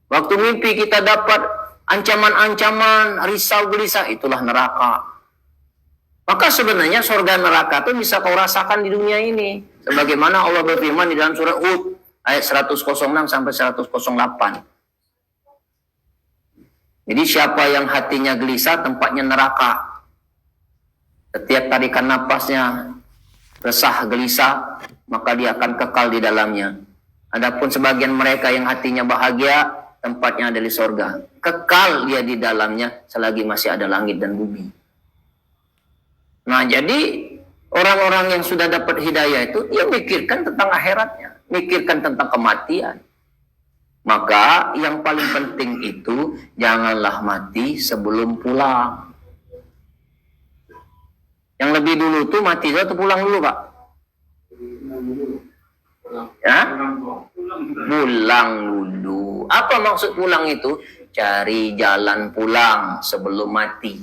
Waktu mimpi kita dapat ancaman-ancaman, risau gelisah, itulah neraka. Maka sebenarnya surga neraka itu bisa kau rasakan di dunia ini. Sebagaimana Allah berfirman di dalam surah Hud ayat 106 sampai 108. Jadi siapa yang hatinya gelisah, tempatnya neraka. Setiap tarikan napasnya resah gelisah, maka dia akan kekal di dalamnya. Adapun sebagian mereka yang hatinya bahagia, tempatnya ada di sorga. Kekal dia di dalamnya selagi masih ada langit dan bumi. Nah, jadi orang-orang yang sudah dapat hidayah itu, dia mikirkan tentang akhiratnya, mikirkan tentang kematian. Maka yang paling penting itu, janganlah mati sebelum pulang. Yang lebih dulu tuh mati atau pulang dulu, Pak? Ya? Pulang dulu. Apa maksud pulang itu? Cari jalan pulang sebelum mati.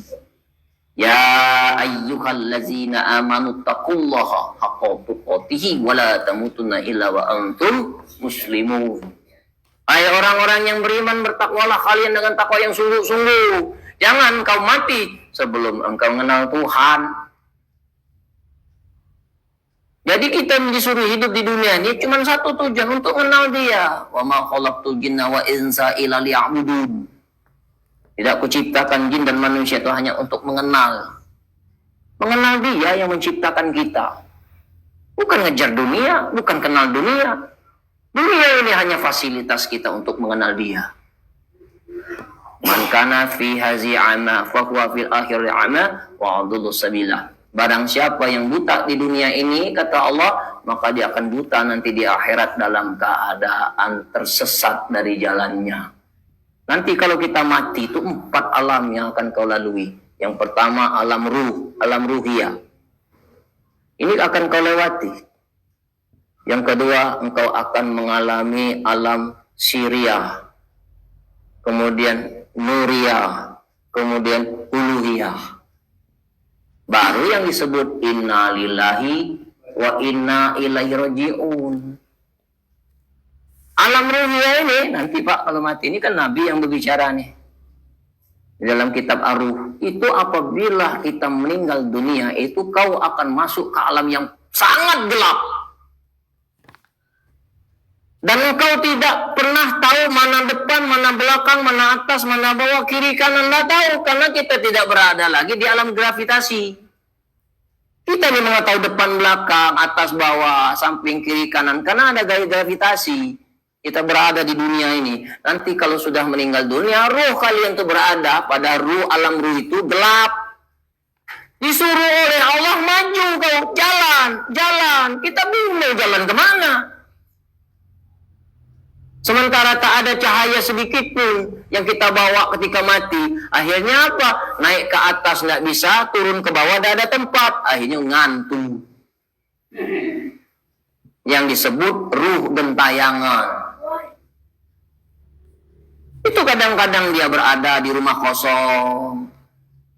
Ya ayyuhallazina amanu taqullaha haqqa tuqatih wa la tamutunna illa wa antum muslimun. Hai orang-orang yang beriman, bertakwalah kalian dengan takwa yang sungguh-sungguh. Jangan kau mati sebelum engkau mengenal Tuhan. Jadi kita disuruh hidup di dunia ini cuma satu tujuan, untuk mengenal Dia. Wa ma khalaqtul jinna wa insa illa liya'budun. Tidak kuciptakan jin dan manusia itu hanya untuk mengenal. Mengenal Dia yang menciptakan kita. Bukan ngejar dunia, bukan kenal dunia. Dunia ini hanya fasilitas kita untuk mengenal Dia. Man kana fi hazi ama fa huwa fil akhirati ama wa adullu sabila. Barang siapa yang buta di dunia ini, kata Allah, maka dia akan buta nanti di akhirat dalam keadaan tersesat dari jalannya. Nanti kalau kita mati itu 4 alam yang akan kau lalui. Yang pertama alam ruh, alam ruhiyah. Ini akan kau lewati. Yang kedua, engkau akan mengalami alam siriyah. Kemudian nuriyah. Kemudian uluhiyah. Baru yang disebut inna lillahi wa inna ilaihi raji'un. Alam ruhiyah ini, nanti Pak, kalau mati ini kan Nabi yang berbicara nih. Di dalam kitab Ar-Ruh, itu apabila kita meninggal dunia, itu kau akan masuk ke alam yang sangat gelap. Dan engkau tidak pernah tahu mana depan, mana belakang, mana atas, mana bawah, kiri, kanan, tidak tahu. Karena kita tidak berada lagi di alam gravitasi. Kita memang tahu depan, belakang, atas, bawah, samping, kiri, kanan. Karena ada gaya gravitasi. Kita berada di dunia ini. Nanti kalau sudah meninggal dunia, ruh kalian itu berada pada ruh, alam ruh itu gelap. Disuruh oleh Allah maju kau, jalan. Kita bingung jalan kemana. Sementara tak ada cahaya sedikit pun yang kita bawa ketika mati. Akhirnya apa? Naik ke atas tidak bisa, turun ke bawah tidak ada tempat. Akhirnya ngantuk. Yang disebut ruh gentayangan. Itu kadang-kadang dia berada di rumah kosong,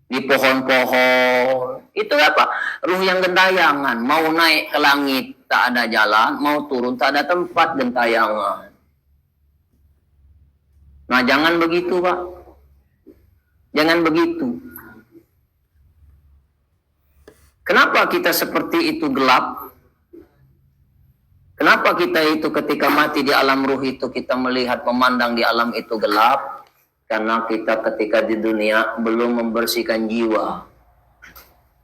di pohon-pohon. Itu apa? Ruh yang gentayangan. Mau naik ke langit, tak ada jalan. Mau turun, tak ada tempat, gentayangan. Nah, jangan begitu, Pak. Jangan begitu. Kenapa kita seperti itu gelap? Kenapa kita itu ketika mati di alam ruh itu kita melihat, memandang di alam itu gelap? Karena kita ketika di dunia belum membersihkan jiwa.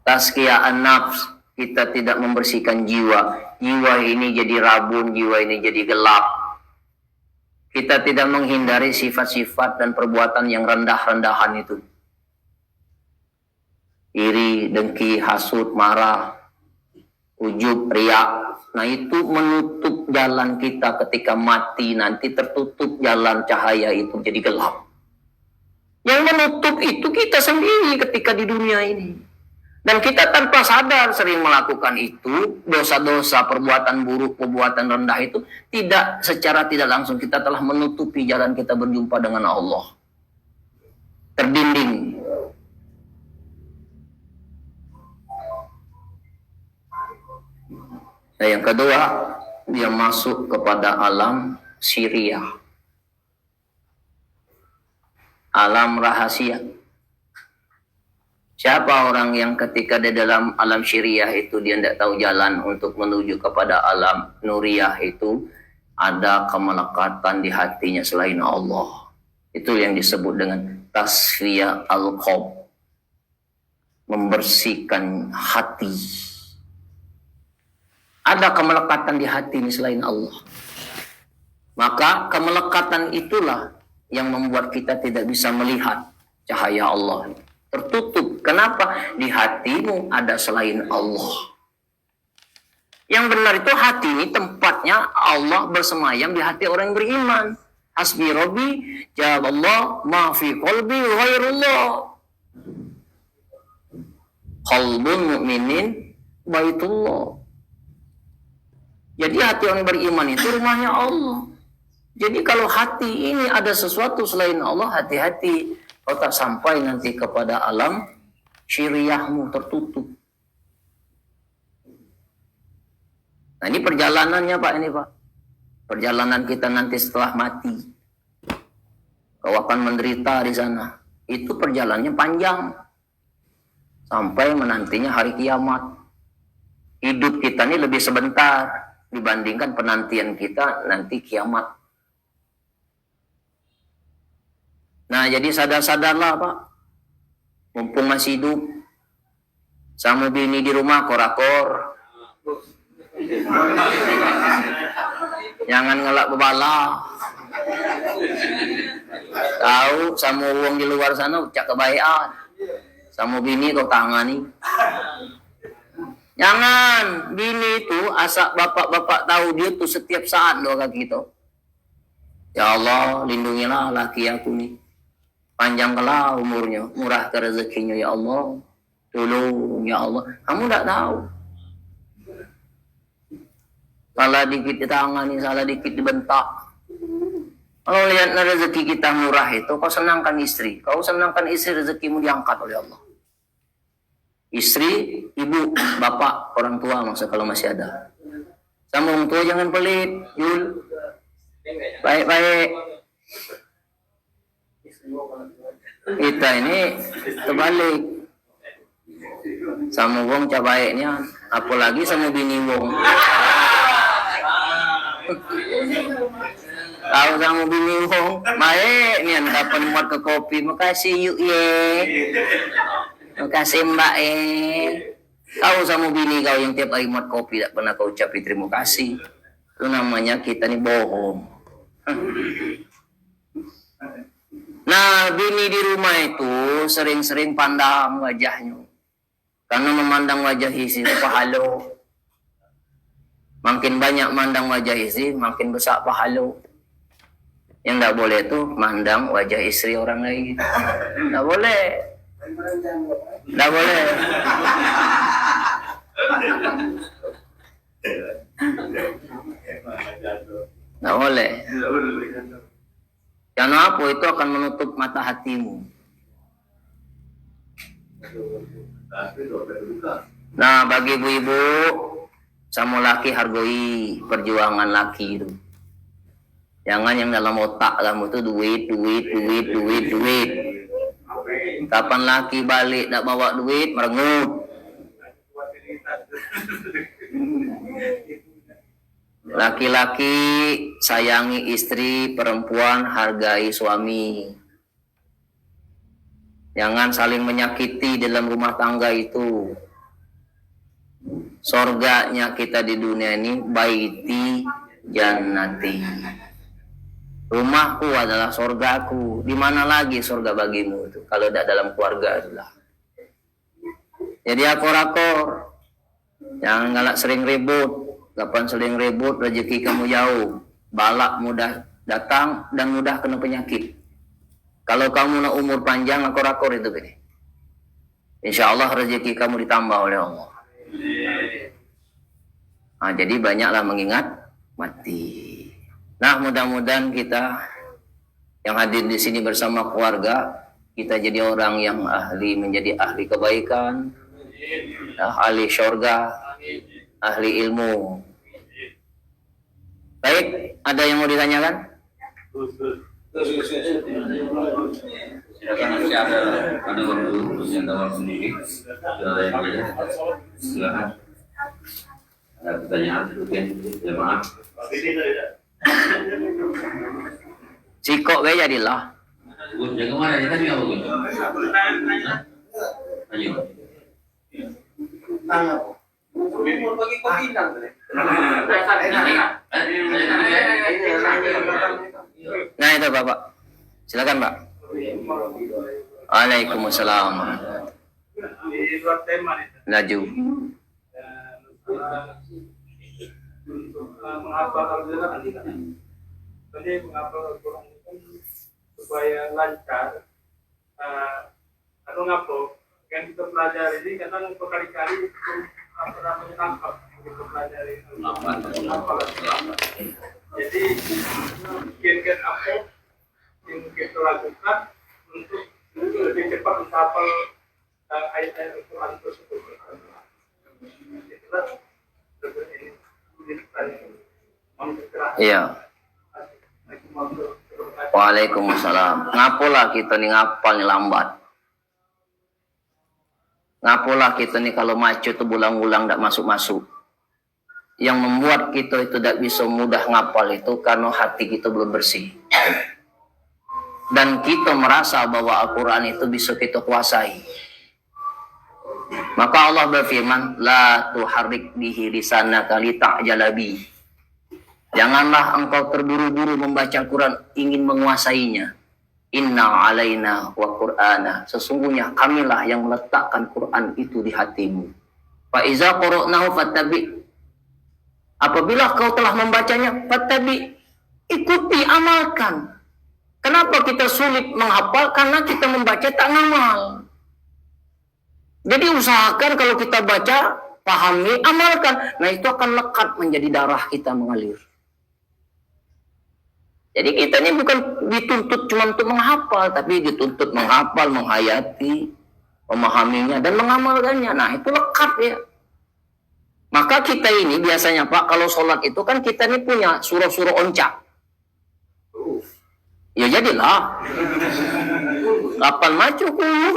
Tazkiyah an-nafs, kita tidak membersihkan jiwa. Jiwa ini jadi rabun, jiwa ini jadi gelap. Kita tidak menghindari sifat-sifat dan perbuatan yang rendah-rendahan itu. Iri, dengki, hasut, marah, ujub, riak. Nah, itu menutup jalan kita ketika mati. Nanti tertutup jalan cahaya itu jadi gelap. Yang menutup itu kita sendiri ketika di dunia ini. Dan kita tanpa sadar sering melakukan itu, dosa-dosa, perbuatan buruk, perbuatan rendah itu, tidak secara tidak langsung kita telah menutupi jalan kita berjumpa dengan Allah. Terdinding. Nah, yang kedua, dia masuk kepada alam siriyah. alam rahasia. Siapa orang yang ketika di dalam alam syiriah itu dia tidak tahu jalan untuk menuju kepada alam nuriyah, itu ada kemelekatan di hatinya selain Allah. Itu yang disebut dengan tasfiyah al-qalb, membersihkan hati. Ada kemelekatan di hati ini selain Allah. Maka kemelekatan itulah yang membuat kita tidak bisa melihat cahaya Allah. Tertutup. Kenapa? Di hatimu ada selain Allah. Yang benar itu hati ini tempatnya Allah bersemayam di hati orang yang beriman. Hasbi Rabbi jalallah ma fi qalbi ghairullah. Qalbun mu'minin baitullah. Jadi hati orang beriman itu rumahnya Allah. Jadi kalau hati ini ada sesuatu selain Allah, hati-hati. Kau tak sampai nanti kepada alam syiriahmu, tertutup. Nah ini perjalanannya Pak, ini Pak. Perjalanan kita nanti setelah mati. Kau akan menderita di sana. Itu perjalanannya panjang. Sampai menantinya hari kiamat. Hidup kita ini lebih sebentar dibandingkan penantian kita nanti kiamat. Nah jadi sadar-sadarlah Pak. Mumpung masih hidup. Sama bini di rumah korakor. Jangan ngelak bebala. Tahu sama uang di luar sana ucap kebaikan. Sama bini kau tangani. Jangan bini itu asal bapak-bapak tahu dia tuh setiap saat doa gitu. Ya Allah lindungilah laki aku nih. Panjangkanlah umurnya, murah ke rezekinya ya Allah. Tolong ya Allah. Kamu tidak tahu. Salah dikit ditangani, salah dikit dibentak. Kalau lihat rezeki kita murah itu, kau senangkan istri. Kau senangkan istri, rezekimu diangkat oleh Allah. Istri, ibu, bapak, orang tua maksud kalau masih ada. Sama orang tua jangan pelit, Yul. Baik-baik. Kita ini terbalik. Sama wong cabaiknya, apalagi sama bini wong. Tahu sama bini wong, baik nih dapat muat ke kopi, makasih yuk ye. Makasih mbak Kau sama bini kau yang tiap hari muat kopi tak pernah kau ucapi terima kasih. Itu namanya kita nih bohong. Nah, bini di rumah itu sering-sering pandang wajahnya. Karena memandang wajah istri itu pahala. Makin banyak mandang wajah istri, makin besar pahala. Yang tidak boleh itu mandang wajah istri orang lain. Tidak boleh. Tidak boleh. Tidak boleh. Karena apa? Itu akan menutup mata hatimu. Nah, bagi ibu-ibu sama laki hargai perjuangan laki itu. Jangan yang dalam otak kamu itu duit. Kapan laki balik tak bawa duit, merengut. Laki-laki sayangi istri, perempuan hargai suami. Jangan saling menyakiti dalam rumah tangga itu. Sorganya kita di dunia ini baiti jannati. Rumahku adalah sorgaku. Di mana lagi sorga bagimu itu kalau tidak dalam keluarga itulah. Jadi akor-akor. Jangan galak sering ribut. Kapan sering ribut rezeki kamu jauh. Balak mudah datang dan mudah kena penyakit. Kalau kamu nak umur panjang akor-akor itu gini. Insya Allah rezeki kamu ditambah oleh Allah. Nah, jadi banyaklah mengingat mati. Nah, mudah-mudahan kita yang hadir di sini bersama keluarga, kita jadi orang yang menjadi ahli kebaikan, ahli syurga, ahli ilmu. Baik, ada yang mau ditanyakan? Silakan nanti ada waktu yang dalam sendiri. Ada yang lainnya, silakan. Ada pertanyaan, oke, jemaah. Cikok be jadilah. Gus, jaga mana? Kita juga bagus. Ayo. Nah itu Bapak. Silakan Pak. Waalaikumsalam. Laju. Menghafal Al-Quran jadi menghafal Al-Quran itu supaya lancar atau ngapo yang kita pelajari ini kadang berkali-kali itu apa namanya hafal kita pelajari hafal jadi mungkin apa yang kita lakukan untuk lebih cepat menghafal ayat-ayat Al-Quran tersebut. Itulah iya. Waalaikumsalam. Ngapola kita nih ngapal nih lambat. Ngapola kita nih kalau macu itu bulang-bulang tidak masuk-masuk. Yang membuat kita itu tidak bisa mudah ngapal itu karena hati kita belum bersih. Dan kita merasa bahwa Al-Quran itu bisa kita kuasai. Maka Allah berfirman, la tuharrik bihi lisanaka lita'jala bi. Janganlah engkau terburu-buru membaca Al-Quran ingin menguasainya. Inna alaina wa Qur'ana. Sesungguhnya kamilah yang meletakkan Quran itu di hatimu. Fa iza qara'nahu fattabi. Apabila kau telah membacanya, fattabi. Ikuti, amalkan. Kenapa kita sulit menghafal? Karena kita membaca tak ngamal. Jadi usahakan kalau kita baca, pahami, amalkan. Nah itu akan lekat menjadi darah kita mengalir. Jadi kita ini bukan dituntut cuma untuk menghafal, tapi dituntut menghafal, menghayati, memahaminya, dan mengamalkannya. Nah itu lekat ya. Maka kita ini biasanya Pak, kalau sholat itu kan kita ini punya surah-surah oncak. Ya jadilah. Kapan maju kulu.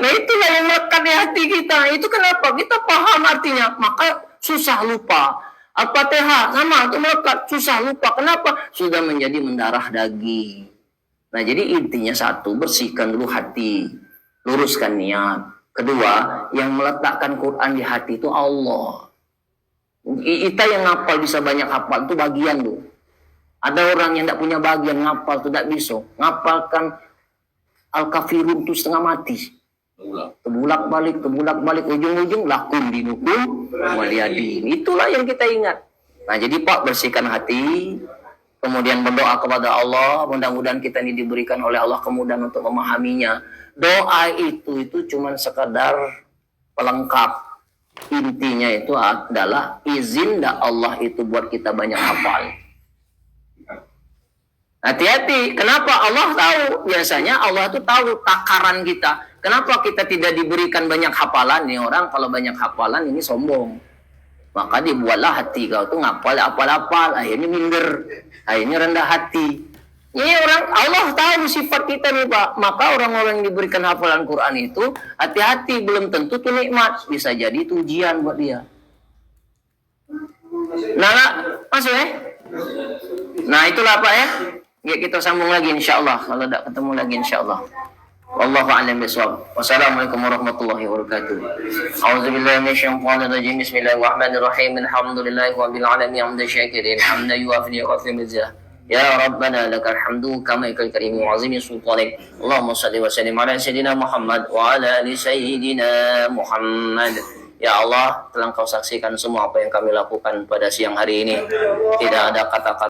Nah itulah yang melekat di hati kita. Itu kenapa? Kita paham artinya. Maka susah lupa. Al-Fatihah sama itu melekat. Susah lupa. Kenapa? Sudah menjadi mendarah daging. Nah jadi intinya satu, bersihkan dulu hati. Luruskan niat. Kedua, yang meletakkan Quran di hati itu Allah. Kita yang ngapal bisa banyak hafal itu bagian tuh. Ada orang yang tidak punya bagian ngapal itu tidak bisa. Ngapalkan Al-Kafirun itu setengah mati. Terbulak balik, ujung-ujung lakum dinukum waliyadin. Itulah yang kita ingat. Nah jadi Pak, bersihkan hati, kemudian berdoa kepada Allah. Mudah-mudahan kita ini diberikan oleh Allah kemudahan untuk memahaminya. Doa itu cuma sekadar pelengkap. Intinya itu adalah izin dah Allah itu buat kita banyak hafal. Hati-hati. Kenapa? Allah tahu. Biasanya Allah itu tahu takaran kita. Kenapa kita tidak diberikan banyak hafalan? Nih orang kalau banyak hafalan ini sombong. Maka dibuatlah hati kau tuh ngapal apal-apal. Akhirnya minder. Akhirnya rendah hati. Ini orang Allah tahu sifat kita nih Pak. Maka orang-orang yang diberikan hafalan Quran itu hati-hati. Belum tentu tuh nikmat. Bisa jadi itu ujian buat dia. Nah, masuk ya? Nah itulah Pak ya. Ya kita sambung lagi insyaallah kalau tidak ketemu lagi insyaallah. Wallahu a'lam bishawab. Wassalamualaikum warahmatullahi wabarakatuh. A'udzubillahi minasyaitonir rajim. Bismillahirrahmanirrahim. Alhamdulillahi rabbil alamin hamdan syakirin hamdan yuwafi mizah. Ya Rabbana lakal hamdu kama yakal karim wa azimi sultanik. Allahumma shalli wa sallim ala sayyidina Muhammad wa ala ali sayyidina Muhammad. Ya Allah, telah Engkau saksikan semua apa yang kami lakukan pada siang hari ini. Tidak ada kata-kata